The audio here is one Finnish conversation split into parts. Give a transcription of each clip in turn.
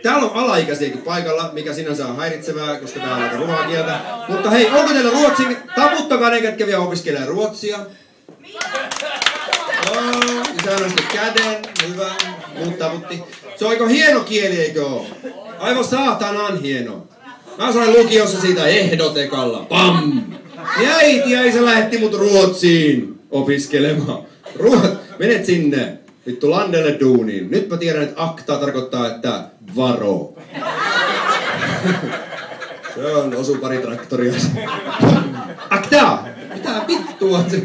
Täällä on alaikäisiäkin paikalla, mikä sinänsä on häiritsevää, koska täällä on aika rumaa kieltä. Mutta hei, onko teillä ruotsin? Taputtakaa ne, ketkä vielä opiskelee ruotsia. Joo, isä nosti käden, hyvä, muut taputti. Se on aika hieno kieli, eikö oo? Aivan saatanan hieno. Mä sain lukiossa siitä ehdotekalla, pam! Niin äiti lähetti mut Ruotsiin opiskelemaan. Menet sinne, vittu landelle duuniin. Nyt mä tiedän, että akta tarkoittaa, että varo. Se on osu pari traktoria. Akta! Mitä vittua se?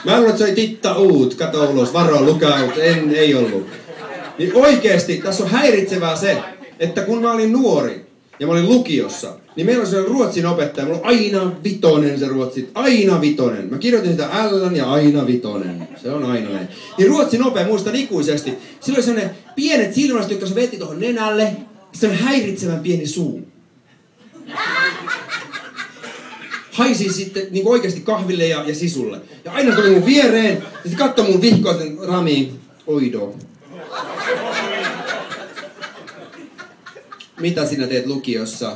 Mä luulen, että se oli titta uut, kato ulos, varo, lukaut, ei ollut. Niin oikeesti, tässä on häiritsevää se, että kun mä olin nuori ja mä olin lukiossa, niin meillä oli se ruotsin opettaja, mulla on aina vitonen se ruotsi, aina vitonen. Mä kirjoitin sitä L ja aina vitonen, se on aina näin. Niin ruotsin opettaja, muistan ikuisesti, sillä oli sellainen pienet silmälasit, jotka se veti tuohon nenälle, ja sellainen häiritsevän pieni suu. Haisi sitten niin oikeasti kahville ja sisulle. Ja aina tuli mun viereen, ja sitten katsoi mun vihkoisen ramiin. Oido. Mitä sinä teet lukiossa?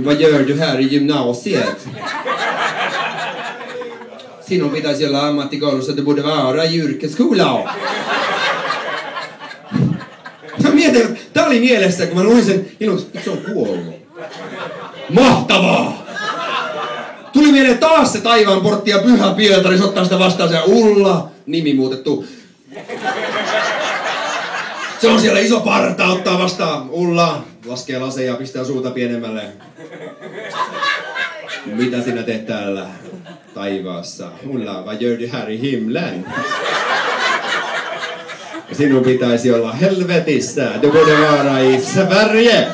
Vad gör du här i gymnasiet? Sinun pitäisi olla ammattikoulussa, että borde vara i yrkesskola. Mä mietin, tää oli mielessä, kun mä luin sen ilmoituksen, se on kuollut. Mahtavaa! Tuli mieleen taas se taivaan portti ja Pyhä Pietari, ottaa sitä vastaan se Ulla, nimi muutettu. Se on siellä iso parta, ottaa vastaan Ulla, laskee laseja, pistää suuta pienemmälle. Mitä sinä teet täällä taivaassa? Ulla, vad gör du här i himlen? Sinun pitäisi olla helvetissä, du borde vara i Sverige.